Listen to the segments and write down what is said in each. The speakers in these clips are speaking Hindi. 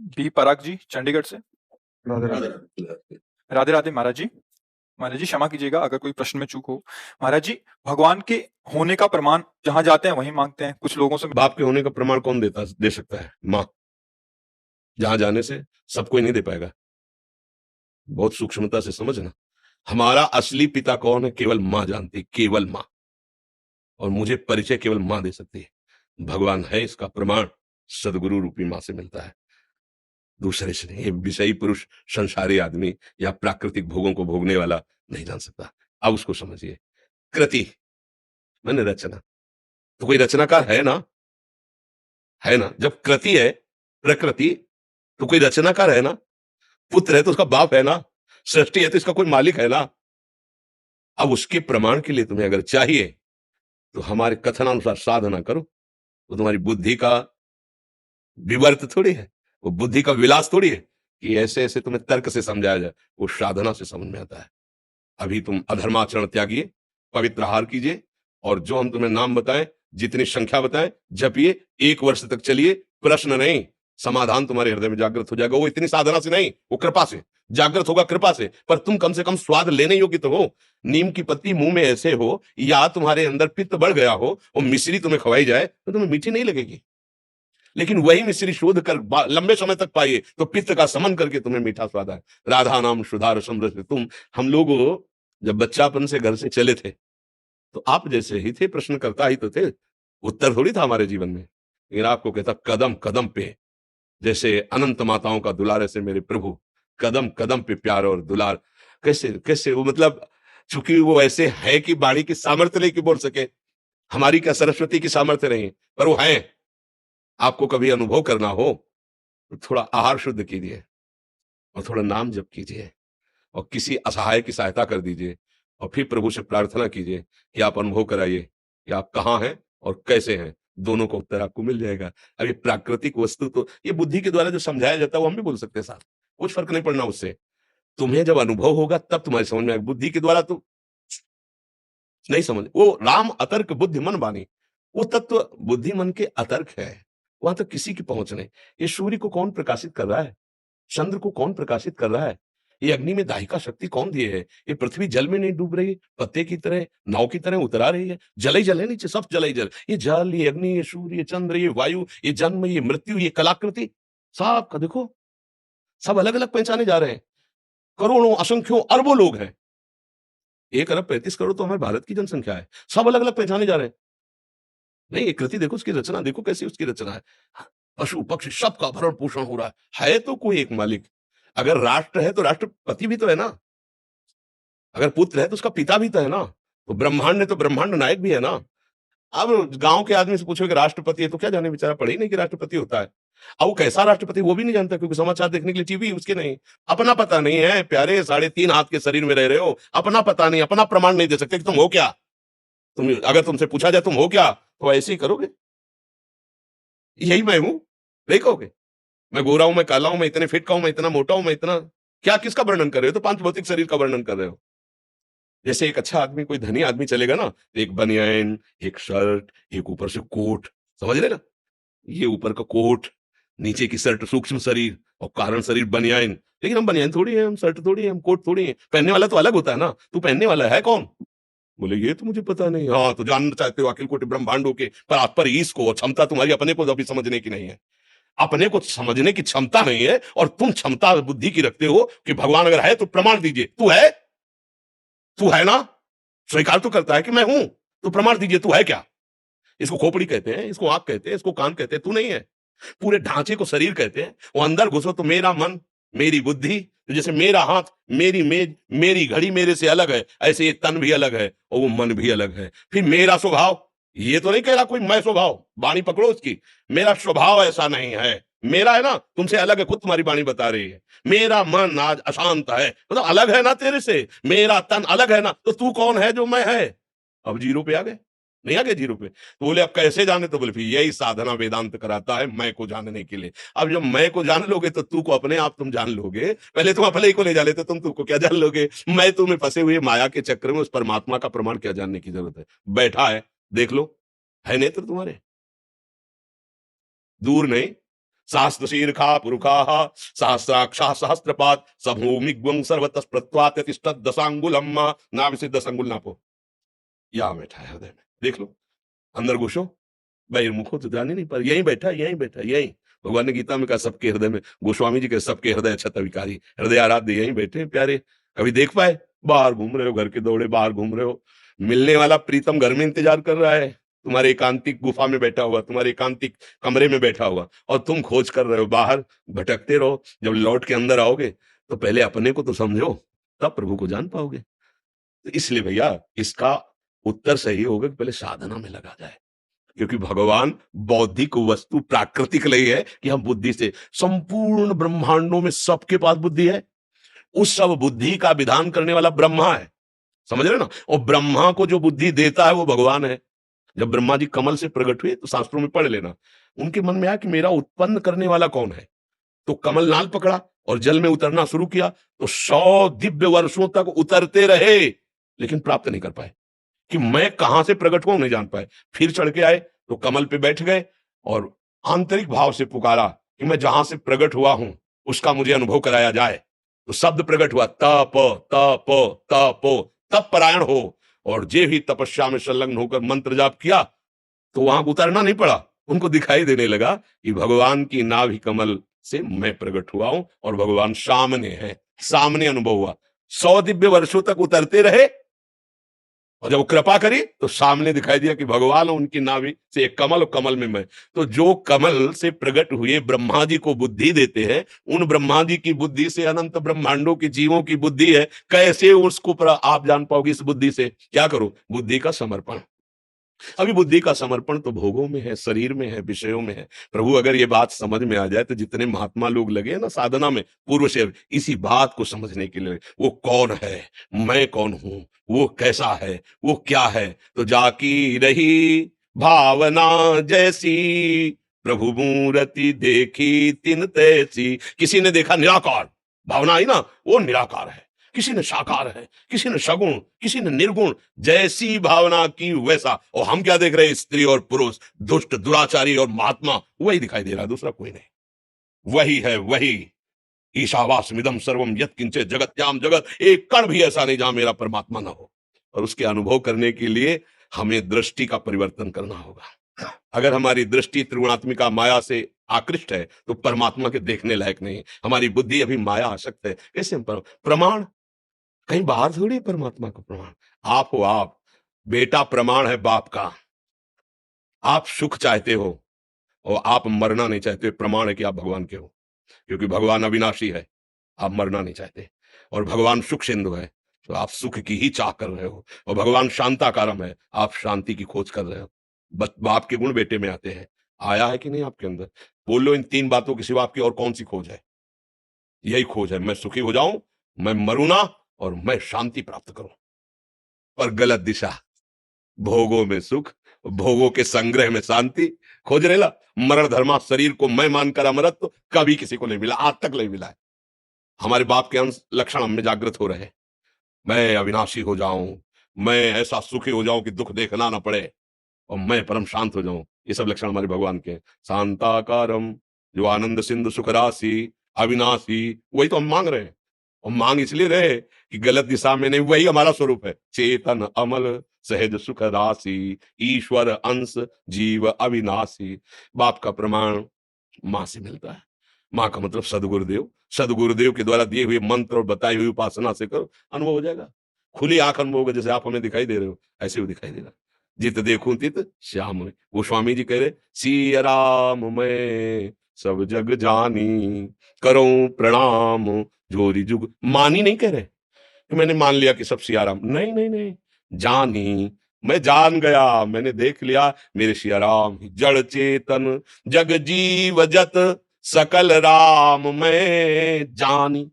बी पराग जी चंडीगढ़ से। राधे राधे। राधे राधे महाराज जी। महाराज जी क्षमा कीजिएगा अगर कोई प्रश्न में चूक हो। महाराज जी, भगवान के होने का प्रमाण जहां जाते हैं वहीं मांगते हैं। कुछ लोगों से बाप के होने का प्रमाण कौन दे सकता है? माँ। जहां जाने से सब कोई नहीं दे पाएगा। बहुत सूक्ष्मता से समझना। हमारा असली पिता कौन है? केवल माँ जानती, केवल माँ। और मुझे परिचय केवल माँ दे सकती है। भगवान है इसका प्रमाण सदगुरु रूपी माँ से मिलता है, दूसरे से नहीं। ये विषयी पुरुष, संसारी आदमी या प्राकृतिक भोगों को भोगने वाला नहीं जान सकता। अब उसको समझिए। कृति मैंने रचना, तो कोई रचनाकार है ना? है ना? जब कृति है प्रकृति, तो कोई रचनाकार है ना? पुत्र है तो उसका बाप है ना? सृष्टि है तो इसका कोई मालिक है ना? अब उसके प्रमाण के लिए तुम्हें अगर चाहिए तो हमारे कथनानुसार साधना करो। तो तुम्हारी बुद्धि का विवर्त थोड़ी है, वो बुद्धि का विलास थोड़ी है कि ऐसे ऐसे तुम्हें तर्क से समझाया जाए। वो साधना से समझ में आता है। अभी तुम अधर्माचरण त्यागिए, पवित्र आहार कीजिए, और जो हम तुम्हें नाम बताएं, जितनी संख्या बताएं, जपिए। 1 वर्ष तक चलिए। प्रश्न नहीं, समाधान तुम्हारे हृदय में जागृत हो जाएगा। वो इतनी साधना से नहीं, वो कृपा से जागृत होगा, कृपा से। पर तुम कम से कम स्वाद लेने योग्य तो हो। नीम की पत्ती मुंह में ऐसे हो, या तुम्हारे अंदर पित्त बढ़ गया हो और मिश्री तुम्हें खवाई जाए तो तुम्हें मीठी नहीं लगेगी। लेकिन वही मिश्री शोध कर लंबे समय तक पाइए तो पित्त का समन करके तुम्हें मीठा स्वाद आए। राधा नाम सुधार समृद्ध तुम। हम लोग जब बच्चापन से घर से चले थे तो आप जैसे ही थे, प्रश्न करता ही तो थे, उत्तर थोड़ी था हमारे जीवन में। लेकिन आपको कहता कदम कदम पे, जैसे अनंत माताओं का दुलार ऐसे मेरे प्रभु, कदम कदम पे प्यार और दुलार। कैसे कैसे वो, मतलब चूंकि वो ऐसे है कि वाणी की सामर्थ्य नहीं कि बोल सके। हमारी क्या सरस्वती की सामर्थ्य नहीं, पर वो है। आपको कभी अनुभव करना हो तो थोड़ा आहार शुद्ध कीजिए और थोड़ा नाम जप कीजिए और किसी असहाय की सहायता कर दीजिए, और फिर प्रभु से प्रार्थना कीजिए कि आप अनुभव कराइए कि आप कहाँ हैं और कैसे हैं। दोनों का उत्तर आपको मिल जाएगा। अब ये प्राकृतिक वस्तु तो ये बुद्धि के द्वारा जो समझाया जाता है वो हम भी बोल सकते हैं साथ, कुछ फर्क नहीं पड़ना उससे। तुम्हें जब अनुभव होगा तब तुम्हारी समझ में आएगा। बुद्धि के द्वारा तो नहीं समझ। वो राम अतर्क बुद्धि मन बानी, वो तत्व बुद्धि मन के अतर्क है, वहां तक किसी की पहुंच नहीं। ये सूर्य को कौन प्रकाशित कर रहा है? चंद्र को कौन प्रकाशित कर रहा है? ये अग्नि में दाहिका शक्ति कौन दिए है? ये पृथ्वी जल में नहीं डूब रही, पत्ते की तरह, नाव की तरह उतरा रही है। जल ही जल है नीचे, सब जल ही जल। ये जल, ये अग्नि, ये सूर्य, ये चंद्र, ये वायु, ये जन्म, ये मृत्यु, ये कलाकृति, सब का देखो, सब अलग अलग पहचाने जा रहे हैं। करोड़ों, असंख्यों, अरबों लोग हैं। 1 अरब 35 करोड़ तो हमारे भारत की जनसंख्या है। सब अलग अलग पहचाने जा रहे हैं। नहीं, ये कृति देखो, उसकी रचना देखो कैसी उसकी रचना है। पशु पक्षी सबका भरण पोषण हो रहा है तो कोई एक मालिक। अगर राष्ट्र है तो राष्ट्रपति भी तो है ना। अगर पुत्र है तो उसका पिता भी तो है ना। तो ब्रह्मांड है तो ब्रह्मांड नायक भी है ना। अब गांव के आदमी से पूछो कि राष्ट्रपति है तो क्या जाने, बेचारा पढ़े ही नहीं कि राष्ट्रपति होता है। अब वो कैसा राष्ट्रपति वो भी नहीं जानता, क्योंकि समाचार देखने के लिए टीवी उसके नहीं। अपना पता नहीं है प्यारे, 3.5 हाथ के शरीर में रह रहे हो, अपना पता नहीं, अपना प्रमाण नहीं दे सकते कि तुम हो क्या। तुम अगर तुमसे पूछा जाए तुम हो क्या, तो ऐसे ही करोगे, यही मैं हूं, नहीं कहोगे। मैं गोरा हूं, मैं काला हूं, मैं इतने फिट का हूं, मैं इतना मोटा हूं, मैं इतना, क्या किसका वर्णन कर रहे हो? तो 5 भौतिक शरीर का वर्णन कर रहे हो। जैसे एक अच्छा आदमी, कोई धनी आदमी चलेगा ना, एक बनियान, एक शर्ट, एक ऊपर से कोट, समझ रहे ना? ये ऊपर का कोट, नीचे की शर्ट, सूक्ष्म शरीर और कारण शरीर बनियान। लेकिन हम बनियान थोड़ी है, हम शर्ट थोड़ी है, हम कोट थोड़ी है। पहनने वाला तो अलग होता है ना। तू पहनने वाला है कौन? बोले ये तो मुझे पता नहीं। हाँ, तो जानना चाहते हो अखिल कोटि ब्रह्मांडों के, पर ईश को क्षमता तुम्हारी अपने को अभी समझने की नहीं है। अपने को समझने की क्षमता नहीं है, और तुम क्षमता बुद्धि की रखते हो कि भगवान अगर है तो प्रमाण दीजिए। तू है? तू है ना? स्वीकार तो करता है कि मैं हूं, तो प्रमाण दीजिए, तू है क्या? इसको खोपड़ी कहते हैं, इसको आंख कहते हैं, इसको कान कहते हैं। तू नहीं है। पूरे ढांचे को शरीर कहते हैं। वो अंदर घुसो तो मेरा मन, मेरी बुद्धि, तो जैसे मेरा हाथ, मेरी मेज, मेरी घड़ी मेरे से अलग है, ऐसे ये तन भी अलग है और वो मन भी अलग है। फिर मेरा स्वभाव, ये तो नहीं कह रहा कोई मैं स्वभाव, वाणी पकड़ो उसकी। मेरा स्वभाव ऐसा नहीं है, मेरा है ना, तुमसे अलग है, खुद तुम्हारी वाणी बता रही है। मेरा मन आज अशांत है, मतलब अलग है ना तेरे से। मेरा तन अलग है ना, तो तू कौन है जो मैं है? अब जीरो पे आ गए, नहीं आ गए जीरो पे? तो बोले अब कैसे जाने? तो बोले फिर यही साधना वेदांत कराता है, मैं को जानने के लिए। अब जब मैं को जान लोगे तो तू को अपने आप तुम जान लोगे। पहले तुम अपने ही को ले जा लेते, तुम को क्या जान लोगे? मैं तुम्हें फंसे हुए माया के चक्र में उस परमात्मा का प्रमाण क्या जानने की जरूरत है? बैठा है, देख लो, है नेत्र तुम्हारे, दूर नहीं, शास्त्र शीर्षा पुरुषा सहस्राक्षा सहस्त्रपात सभूमिग्वं सर्वतः प्रत्वात तिष्ठत दशांगुलम नाभि से 10 अंगुल नापो। यहाँ बैठा है हृदय में, देख लो, अंदर घुसो, बहिर्मुखो तो जाने नहीं पर यहीं बैठा, यहीं बैठा, यहीं। भगवान ने गीता में कहा सबके हृदय में, गोस्वामी जी के सबके हृदय छत विकारी, हृदय आराध्य यहीं बैठे हैं प्यारे। कभी देख पाए? बाहर घूम रहे हो, घर के दौड़े बाहर घूम रहे हो, मिलने वाला प्रीतम घर में इंतजार कर रहा है, तुम्हारे एकांतिक गुफा में बैठा हुआ, तुम्हारे एकांतिक कमरे में बैठा हुआ, और तुम खोज कर रहे हो, बाहर भटकते रहो। जब लौट के अंदर आओगे तो पहले अपने को तो समझो, तब प्रभु को जान पाओगे। तो इसलिए भैया इसका उत्तर सही होगा कि पहले साधना में लगा जाए, क्योंकि भगवान बौद्धिक वस्तु प्राकृतिक नहीं है कि हम बुद्धि से, संपूर्ण ब्रह्मांडों में सबके पास बुद्धि है, उस सब बुद्धि का विधान करने वाला ब्रह्मा है, समझ रहे ना। और ब्रह्मा को जो बुद्धि देता है वो भगवान है। जब ब्रह्मा जी कमल से प्रकट हुए तो शास्त्रों में पढ़ लेना, उनके मन में आया कि मेरा उत्पन्न करने वाला कौन है, तो कमल नाल पकड़ा और जल में उतरना शुरू किया, तो 100 दिव्य वर्षों तक उतरते रहे लेकिन प्राप्त नहीं कर पाए, कि मैं कहां से प्रकट हुआ नहीं जान पाए। फिर चढ़ के आए तो कमल पे बैठ गए और आंतरिक भाव से पुकारा कि मैं जहां से प्रकट हुआ हूं उसका मुझे अनुभव कराया जाए। तो शब्द प्रकट हुआ, तप तप तप, तप परायण हो, और जे ही तपस्या में संलग्न होकर मंत्र जाप किया तो वहां उतरना नहीं पड़ा, उनको दिखाई देने लगा कि भगवान की नाभि कमल से मैं प्रकट हुआ हूं और भगवान सामने है, सामने अनुभव हुआ। 100 दिव्य वर्षों तक उतरते रहे और जब वो कृपा करी तो सामने दिखाई दिया कि भगवान और उनकी नाभि से एक कमल और कमल में मैं। तो जो कमल से प्रकट हुए ब्रह्मा जी को बुद्धि देते हैं, उन ब्रह्मा जी की बुद्धि से अनंत ब्रह्मांडों के जीवों की बुद्धि है, कैसे उसको आप जान पाओगे इस बुद्धि से? क्या करो? बुद्धि का समर्पण। अभी बुद्धि का समर्पण तो भोगों में है, शरीर में है, विषयों में है। प्रभु अगर ये बात समझ में आ जाए तो जितने महात्मा लोग लगे ना साधना में पूर्व से, इसी बात को समझने के लिए, वो कौन है, मैं कौन हूं, वो कैसा है, वो क्या है, तो जाकी रही भावना जैसी प्रभु मूर्ति देखी तिन तैसी। किसी ने देखा निराकार, भावना आई ना, वो निराकार है, किसी ने साकार है, किसी ने सगुण, किसी ने निर्गुण, जैसी भावना की वैसा। और हम क्या देख रहे हैं? स्त्री और पुरुष, दुष्ट दुराचारी और महात्मा, वही दिखाई दे रहा है, दूसरा कोई नहीं। वही है, वही ईशावास्मिदं सर्वम यत्किंचित् जगत्याम जगत, एक कण भी ऐसा नहीं जहां मेरा परमात्मा ना हो। और उसके अनुभव करने के लिए हमें दृष्टि का परिवर्तन करना होगा। अगर हमारी दृष्टि त्रिगुणात्मिका माया से आकृष्ट है तो परमात्मा के देखने लायक नहीं। हमारी बुद्धि अभी माया आसक्त है। कैसे प्रमाण कहीं बाहर थोड़ी परमात्मा का प्रमाण, आप हो। आप बेटा प्रमाण है बाप का। आप सुख चाहते हो और आप मरना नहीं चाहते, प्रमाण है कि आप भगवान के हो, क्योंकि भगवान अविनाशी है, आप मरना नहीं चाहते। और भगवान सुख सिंधु है, तो आप सुख की ही चाह कर रहे हो। और भगवान शांताकारम है, आप शांति की खोज कर रहे हो। बाप के गुण बेटे में आते हैं, आया है कि नहीं आपके अंदर? बोलो, इन 3 बातों के सिवा आपकी और कौन सी खोज है? यही खोज है, मैं सुखी हो जाऊं, मैं मरू ना, और मैं शांति प्राप्त करूं। पर गलत दिशा, भोगों में सुख, भोगों के संग्रह में शांति खोज रहे ला। मरण धर्मा शरीर को मैं मानकर अमरत्व तो कभी किसी को नहीं मिला, आज तक नहीं मिला है। हमारे बाप के अंश लक्षण हम में जागृत हो रहे, मैं अविनाशी हो जाऊं, मैं ऐसा सुखी हो जाऊं कि दुख देखना ना पड़े, और मैं परम शांत हो जाऊं। ये सब लक्षण हमारे भगवान के। शांताकारम, जो आनंद सिंधु सुख राशि, अविनाशी, वही तो हम मांग रहे हैं। और मांग इसलिए रहे कि गलत दिशा में नहीं, वही हमारा स्वरूप है। चेतन अमल सहज सुख राशि, ईश्वर अंश जीव अविनाशी। बाप का प्रमाण मां से मिलता है। मां का मतलब सदगुरुदेव। सदगुरुदेव के द्वारा दिए हुए मंत्र और बताई हुई उपासना से करो, अनुभव हो जाएगा। खुली आंख अनुभव होगा, जैसे आप हमें दिखाई दे रहे हो ऐसे वो दिखाई देगा। जित देखूं तित श्याम में। वो स्वामी जी कह रहे, सिया राम मैं सब जग जानी, करूं प्रणाम जोरी जुग। मानी नहीं कह रहे कि मैंने मान लिया कि सब सिया राम, नहीं नहीं नहीं, जानी, मैं जान गया, मैंने देख लिया मेरे सिया राम जड़ चेतन जग जीव जत सकल राम मैं जानी।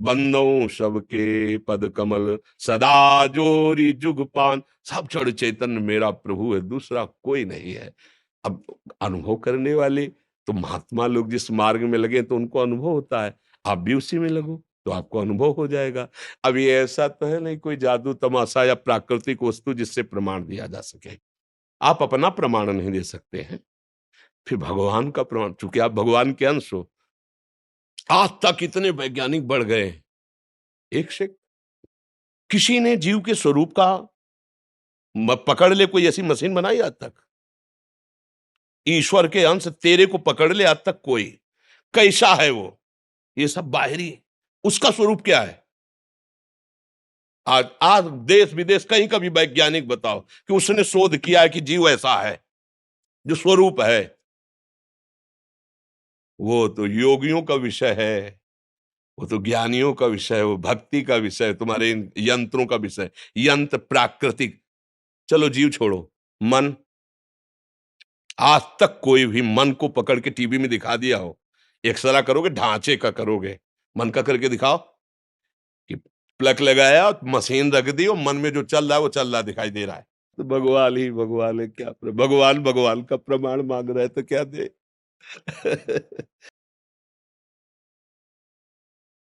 बंदो सबके पद कमल सदा जोरी जुग पान। सब जड़ चेतन मेरा प्रभु है, दूसरा कोई नहीं है। अब अनुभव करने वाले तो महात्मा लोग जिस मार्ग में लगे तो उनको अनुभव होता है, आप भी उसी में लगो तो आपको अनुभव हो जाएगा। अब ये ऐसा तो है नहीं कोई जादू तमाशा या प्राकृतिक वस्तु जिससे प्रमाण दिया जा सके। आप अपना प्रमाण नहीं दे सकते हैं, फिर भगवान का प्रमाण, चूंकि आप भगवान के अंश हो। आज तक इतने वैज्ञानिक बढ़ गए, एक से किसी ने जीव के स्वरूप का पकड़ ले कोई ऐसी मशीन बनाई आज तक? ईश्वर के अंश तेरे को पकड़ ले आज तक कोई? कैसा है वो? ये सब बाहरी, उसका स्वरूप क्या है? आज आज देश विदेश कहीं का भी वैज्ञानिक बताओ कि उसने शोध किया है कि जीव ऐसा है जो स्वरूप है। वो तो योगियों का विषय है, वो तो ज्ञानियों का विषय है, वो भक्ति का विषय है, तुम्हारे इन यंत्रों का विषय। यंत्र प्राकृतिक, चलो जीव छोड़ो, मन। आज तक कोई भी मन को पकड़ के टीवी में दिखा दिया हो? एक्सरा करोगे, ढांचे का करोगे, मन का करके दिखाओ कि प्लग लगाया, मशीन रख दी और मन में जो चल रहा है वो चल रहा दिखाई दे रहा है। तो भगवान ही भगवान है, क्या भगवान भगवान का प्रमाण मांग रहे तो क्या दे?